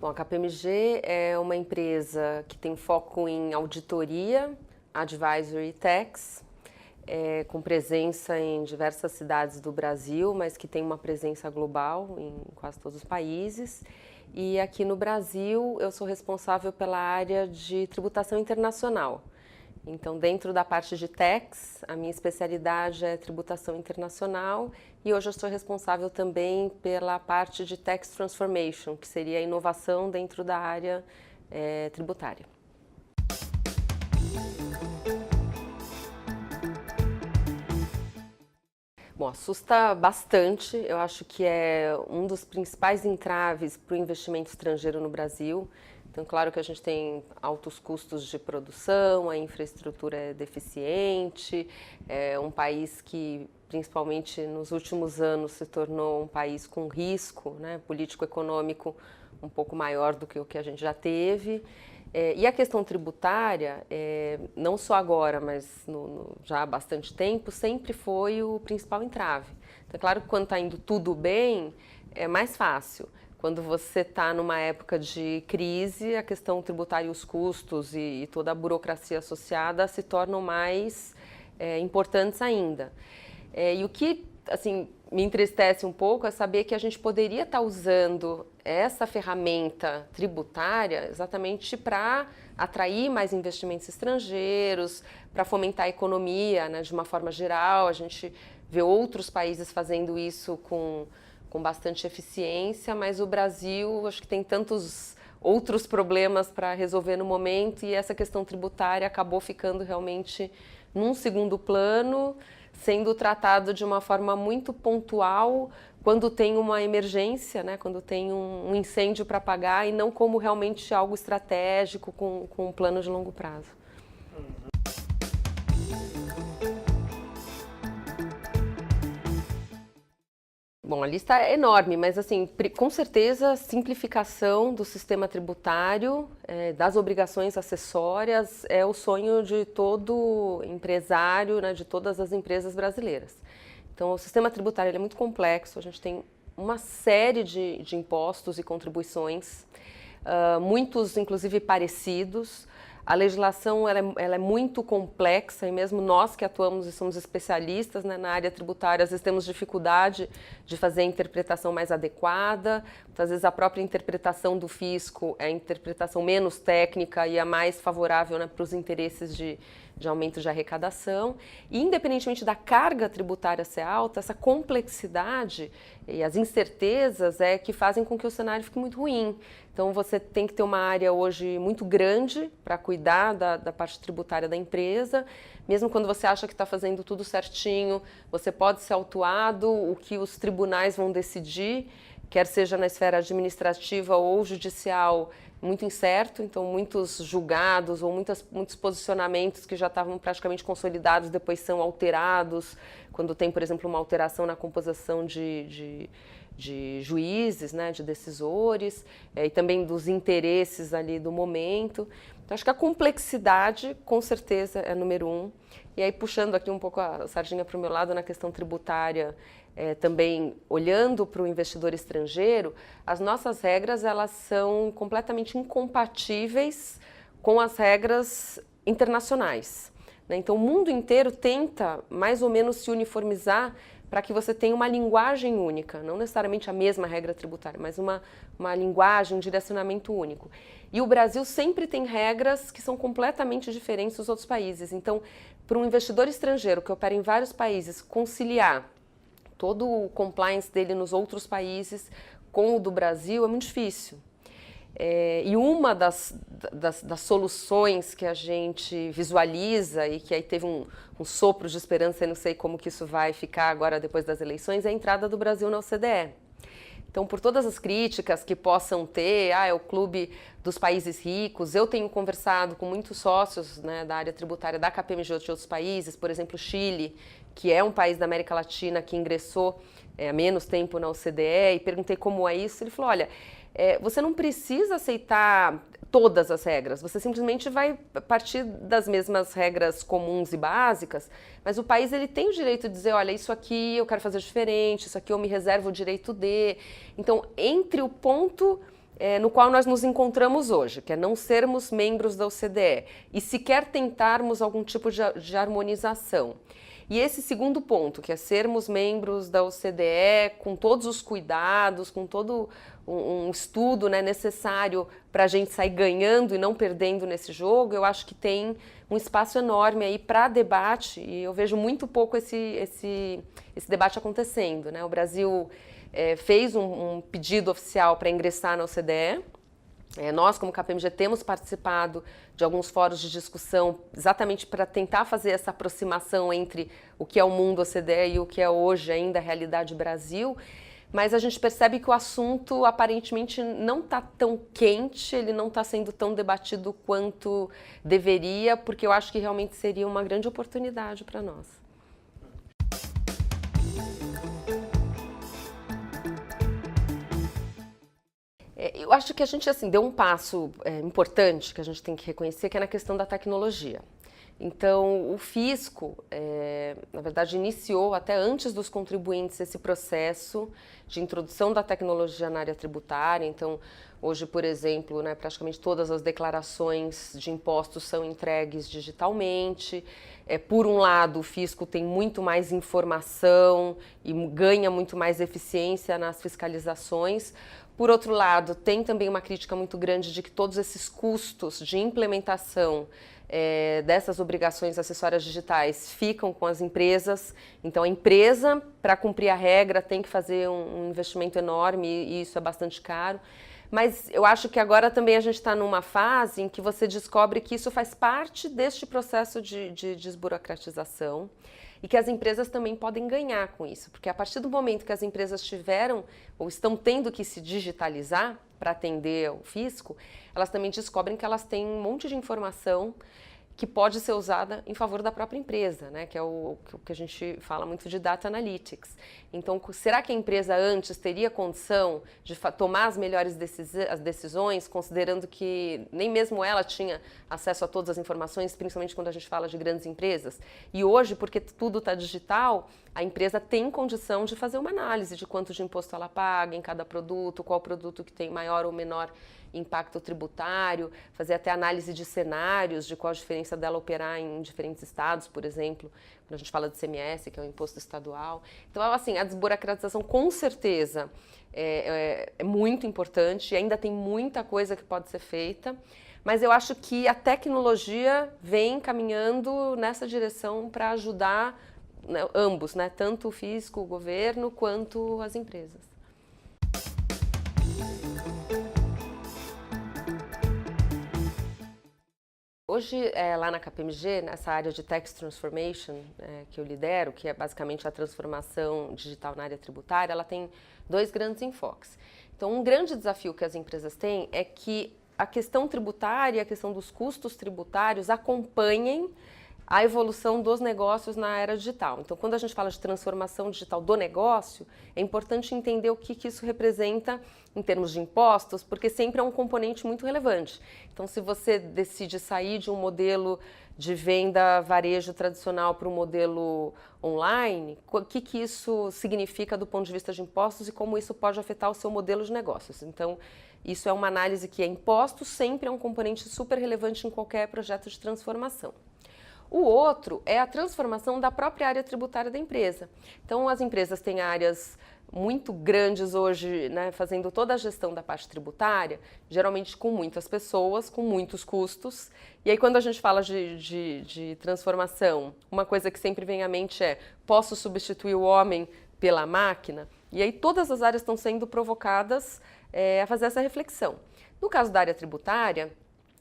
Bom, a KPMG é uma empresa que tem foco em auditoria, advisory e tax, com presença em diversas cidades do Brasil, mas que tem uma presença global em quase todos os países. E aqui no Brasil eu sou responsável pela área de tributação internacional. Então, dentro da parte de tax, a minha especialidade é tributação internacional e hoje eu sou responsável também pela parte de tax transformation, que seria a inovação dentro da área tributária. Bom, assusta bastante. Eu acho que é um dos principais entraves para o investimento estrangeiro no Brasil. Então, claro que a gente tem altos custos de produção, a infraestrutura é deficiente, é um país que, principalmente nos últimos anos, se tornou um país com risco, né, político-econômico um pouco maior do que o que a gente já teve. E a questão tributária, não só agora, mas já há bastante tempo, sempre foi o principal entrave. Então, é claro que quando está indo tudo bem, é mais fácil. Quando você está numa época de crise, a questão tributária e os custos e toda a burocracia associada se tornam mais importantes ainda. E o que assim, me entristece um pouco é saber que a gente poderia estar usando essa ferramenta tributária exatamente para atrair mais investimentos estrangeiros, para fomentar a economia, né, de uma forma geral. A gente vê outros países fazendo isso com bastante eficiência, mas o Brasil, acho que tem tantos outros problemas para resolver no momento e essa questão tributária acabou ficando realmente num segundo plano, sendo tratado de uma forma muito pontual quando tem uma emergência, né, quando tem um incêndio para apagar e não como realmente algo estratégico com um plano de longo prazo. Bom, a lista é enorme, mas assim, com certeza, simplificação do sistema tributário, das obrigações acessórias, é o sonho de todo empresário, né, de todas as empresas brasileiras. Então, o sistema tributário ele é muito complexo, a gente tem uma série de impostos e contribuições, muitos inclusive parecidos. A legislação ela é muito complexa e mesmo nós que atuamos e somos especialistas, né, na área tributária, às vezes temos dificuldade de fazer a interpretação mais adequada. Às vezes a própria interpretação do fisco é a interpretação menos técnica e a mais favorável, né, para os interesses de aumento de arrecadação. E independentemente da carga tributária ser alta, essa complexidade e as incertezas que fazem com que o cenário fique muito ruim. Então você tem que ter uma área hoje muito grande para cuidar da parte tributária da empresa. Mesmo quando você acha que está fazendo tudo certinho, você pode ser autuado, o que os tribunais vão decidir, quer seja na esfera administrativa ou judicial, muito incerto. Então muitos julgados ou muitos posicionamentos que já estavam praticamente consolidados depois são alterados, quando tem, por exemplo, uma alteração na composição de juízes, né, de decisores, e também dos interesses ali do momento. Então, acho que a complexidade, com certeza, é número um. E aí, puxando aqui um pouco a sardinha para o meu lado na questão tributária, também olhando para o investidor estrangeiro, as nossas regras elas são completamente incompatíveis com as regras internacionais, né? Então, o mundo inteiro tenta mais ou menos se uniformizar para que você tenha uma linguagem única, não necessariamente a mesma regra tributária, mas uma linguagem, um direcionamento único. E o Brasil sempre tem regras que são completamente diferentes dos outros países. Então, para um investidor estrangeiro que opera em vários países, conciliar todo o compliance dele nos outros países com o do Brasil é muito difícil. E uma das soluções que a gente visualiza e que aí teve um sopro de esperança, eu não sei como que isso vai ficar agora depois das eleições, é a entrada do Brasil na OCDE. Então, por todas as críticas que possam ter, é o clube dos países ricos, eu tenho conversado com muitos sócios, né, da área tributária da KPMG de outros países, por exemplo, Chile, que é um país da América Latina que ingressou há menos tempo na OCDE, e perguntei como é isso, ele falou, olha, você não precisa aceitar todas as regras, você simplesmente vai partir das mesmas regras comuns e básicas, mas o país ele tem o direito de dizer, olha, isso aqui eu quero fazer diferente, isso aqui eu me reservo o direito de. Então, entre o ponto no qual nós nos encontramos hoje, que é não sermos membros da OCDE e sequer tentarmos algum tipo de harmonização. E esse segundo ponto, que é sermos membros da OCDE com todos os cuidados, com todo um estudo, né, necessário para a gente sair ganhando e não perdendo nesse jogo, eu acho que tem um espaço enorme aí para debate e eu vejo muito pouco esse debate acontecendo, né? O Brasil fez um pedido oficial para ingressar na OCDE. Nós, como KPMG, temos participado de alguns fóruns de discussão exatamente para tentar fazer essa aproximação entre o que é o mundo OCDE e o que é hoje ainda a realidade Brasil, mas a gente percebe que o assunto aparentemente não está tão quente, ele não está sendo tão debatido quanto deveria, porque eu acho que realmente seria uma grande oportunidade para nós. Eu acho que a gente assim, deu um passo importante que a gente tem que reconhecer, que é na questão da tecnologia. Então, o fisco, na verdade, iniciou até antes dos contribuintes esse processo de introdução da tecnologia na área tributária. Então, hoje, por exemplo, né, praticamente todas as declarações de impostos são entregues digitalmente. Por um lado, o fisco tem muito mais informação e ganha muito mais eficiência nas fiscalizações. Por outro lado, tem também uma crítica muito grande de que todos esses custos de implementação dessas obrigações acessórias digitais ficam com as empresas. Então, a empresa, para cumprir a regra, tem que fazer um investimento enorme e isso é bastante caro. Mas eu acho que agora também a gente está numa fase em que você descobre que isso faz parte deste processo de desburocratização e que as empresas também podem ganhar com isso, porque a partir do momento que as empresas tiveram ou estão tendo que se digitalizar para atender o fisco, elas também descobrem que elas têm um monte de informação que pode ser usada em favor da própria empresa, né? Que é o que a gente fala muito de data analytics. Então, será que a empresa antes teria condição de tomar as melhores decisões, considerando que nem mesmo ela tinha acesso a todas as informações, principalmente quando a gente fala de grandes empresas? E hoje, porque tudo está digital, a empresa tem condição de fazer uma análise de quanto de imposto ela paga em cada produto, qual produto que tem maior ou menor impacto tributário, fazer até análise de cenários, de qual a diferença dela operar em diferentes estados, por exemplo, quando a gente fala de CMS, que é o imposto estadual. Então, assim, a desburocratização com certeza é muito importante e ainda tem muita coisa que pode ser feita, mas eu acho que a tecnologia vem caminhando nessa direção para ajudar, né, ambos, né, tanto o fisco, o governo, quanto as empresas. Hoje, lá na KPMG, nessa área de Tax Transformation que eu lidero, que é basicamente a transformação digital na área tributária, ela tem dois grandes enfoques. Então, um grande desafio que as empresas têm é que a questão tributária, a questão dos custos tributários acompanhem a evolução dos negócios na era digital. Então, quando a gente fala de transformação digital do negócio, é importante entender o que isso representa em termos de impostos, porque sempre é um componente muito relevante. Então, se você decide sair de um modelo de venda varejo tradicional para um modelo online, o que isso significa do ponto de vista de impostos e como isso pode afetar o seu modelo de negócios. Então, isso é uma análise que impostos sempre é um componente super relevante em qualquer projeto de transformação. O outro é a transformação da própria área tributária da empresa. Então, as empresas têm áreas muito grandes hoje, né, fazendo toda a gestão da parte tributária, geralmente com muitas pessoas, com muitos custos. E aí, quando a gente fala de transformação, uma coisa que sempre vem à mente é: posso substituir o homem pela máquina? E aí, todas as áreas estão sendo provocadas a fazer essa reflexão. No caso da área tributária,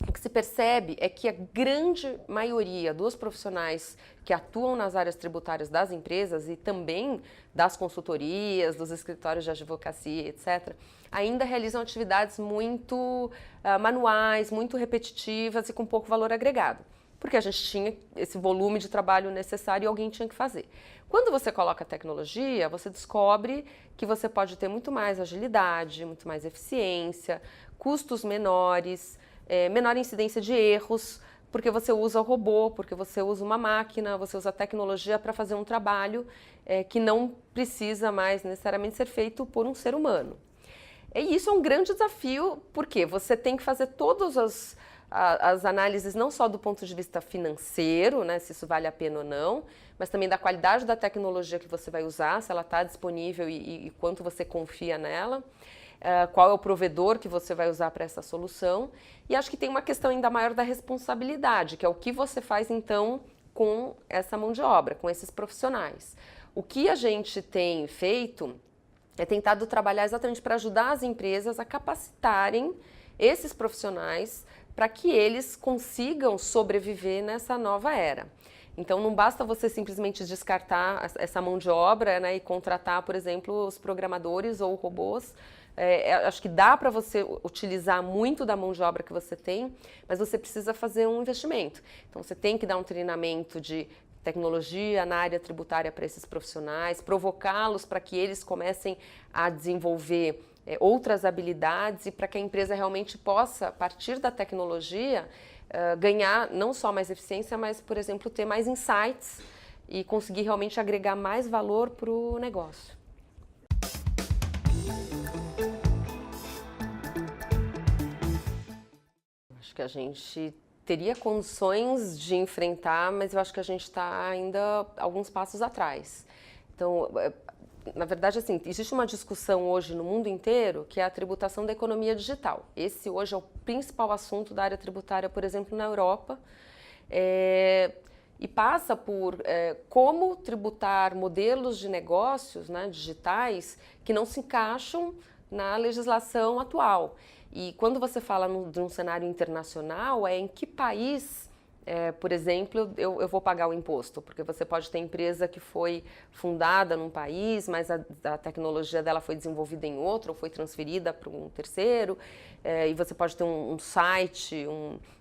o que se percebe é que a grande maioria dos profissionais que atuam nas áreas tributárias das empresas e também das consultorias, dos escritórios de advocacia, etc., ainda realizam atividades muito manuais, muito repetitivas e com pouco valor agregado, porque a gente tinha esse volume de trabalho necessário e alguém tinha que fazer. Quando você coloca a tecnologia, você descobre que você pode ter muito mais agilidade, muito mais eficiência, custos menores, menor incidência de erros, porque você usa o robô, porque você usa uma máquina, você usa a tecnologia para fazer um trabalho que não precisa mais necessariamente ser feito por um ser humano. E isso é um grande desafio, porque você tem que fazer todas as análises, não só do ponto de vista financeiro, né, se isso vale a pena ou não, mas também da qualidade da tecnologia que você vai usar, se ela está disponível e quanto você confia nela, qual é o provedor que você vai usar para essa solução. E acho que tem uma questão ainda maior da responsabilidade, que é o que você faz então com essa mão de obra, com esses profissionais. O que a gente tem feito é tentado trabalhar exatamente para ajudar as empresas a capacitarem esses profissionais para que eles consigam sobreviver nessa nova era. Então não basta você simplesmente descartar essa mão de obra, né, e contratar, por exemplo, os programadores ou robôs. Acho que dá para você utilizar muito da mão de obra que você tem, mas você precisa fazer um investimento. Então você tem que dar um treinamento de tecnologia na área tributária para esses profissionais, provocá-los para que eles comecem a desenvolver outras habilidades e para que a empresa realmente possa, a partir da tecnologia, ganhar não só mais eficiência, mas, por exemplo, ter mais insights e conseguir realmente agregar mais valor para o negócio. Acho que a gente teria condições de enfrentar, mas eu acho que a gente está ainda alguns passos atrás. Então, na verdade, assim, existe uma discussão hoje no mundo inteiro que é a tributação da economia digital. Esse hoje é o principal assunto da área tributária, por exemplo, na Europa, e passa por como tributar modelos de negócios, né, digitais que não se encaixam na legislação atual. E quando você fala de um cenário internacional, em que país, por exemplo, eu vou pagar o imposto? Porque você pode ter empresa que foi fundada num país, mas a tecnologia dela foi desenvolvida em outro, ou foi transferida para um terceiro, e você pode ter um site,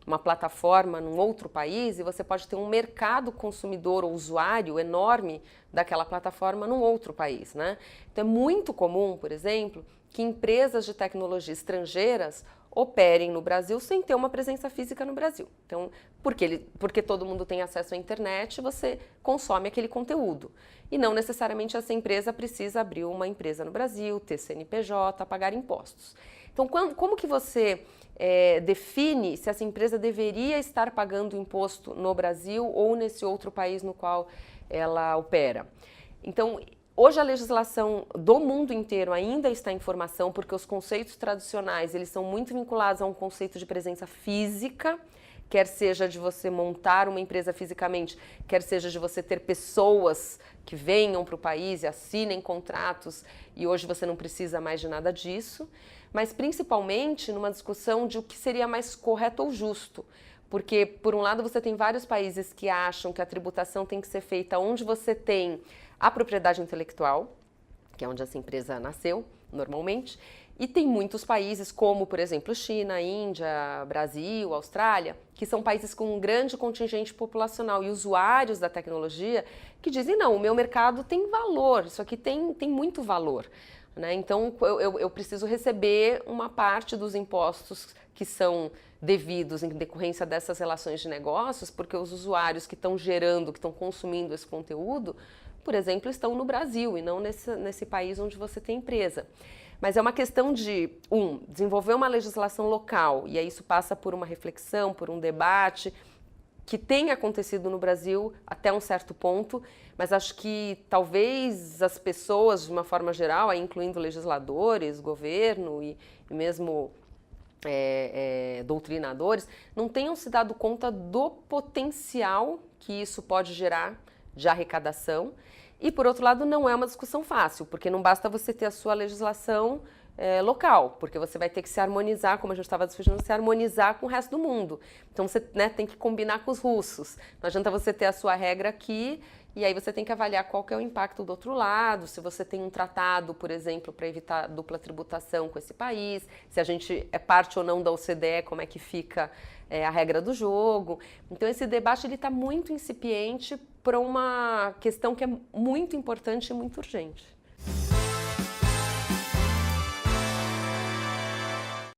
uma plataforma num outro país, e você pode ter um mercado consumidor ou usuário enorme daquela plataforma num outro país, né? Então é muito comum, por exemplo, que empresas de tecnologia estrangeiras operem no Brasil sem ter uma presença física no Brasil. Então, porque todo mundo tem acesso à internet, você consome aquele conteúdo. E não necessariamente essa empresa precisa abrir uma empresa no Brasil, ter CNPJ, pagar impostos. Então, como que você define se essa empresa deveria estar pagando imposto no Brasil ou nesse outro país no qual ela opera? Então, hoje a legislação do mundo inteiro ainda está em formação, porque os conceitos tradicionais eles são muito vinculados a um conceito de presença física, quer seja de você montar uma empresa fisicamente, quer seja de você ter pessoas que venham para o país e assinem contratos, e hoje você não precisa mais de nada disso, mas principalmente numa discussão de o que seria mais correto ou justo. Porque, por um lado, você tem vários países que acham que a tributação tem que ser feita onde você tem a propriedade intelectual, que é onde essa empresa nasceu, normalmente, e tem muitos países como, por exemplo, China, Índia, Brasil, Austrália, que são países com um grande contingente populacional e usuários da tecnologia que dizem, não, o meu mercado tem valor, isso aqui tem muito valor, né? Então, eu preciso receber uma parte dos impostos que são devidos em decorrência dessas relações de negócios, porque os usuários que estão gerando, que estão consumindo esse conteúdo, por exemplo, estão no Brasil e não nesse país onde você tem empresa. Mas é uma questão de, desenvolver uma legislação local, e aí isso passa por uma reflexão, por um debate, que tem acontecido no Brasil até um certo ponto, mas acho que talvez as pessoas, de uma forma geral, aí incluindo legisladores, governo e mesmo doutrinadores, não tenham se dado conta do potencial que isso pode gerar de arrecadação. E, por outro lado, não é uma discussão fácil, porque não basta você ter a sua legislação local, porque você vai ter que se harmonizar, como a gente estava discutindo, se harmonizar com o resto do mundo. Então, você tem que combinar com os russos. Não adianta você ter a sua regra aqui, e aí você tem que avaliar qual que é o impacto do outro lado, se você tem um tratado, por exemplo, para evitar dupla tributação com esse país, se a gente é parte ou não da OCDE, como é que fica a regra do jogo. Então, esse debate está muito incipiente para uma questão que é muito importante e muito urgente.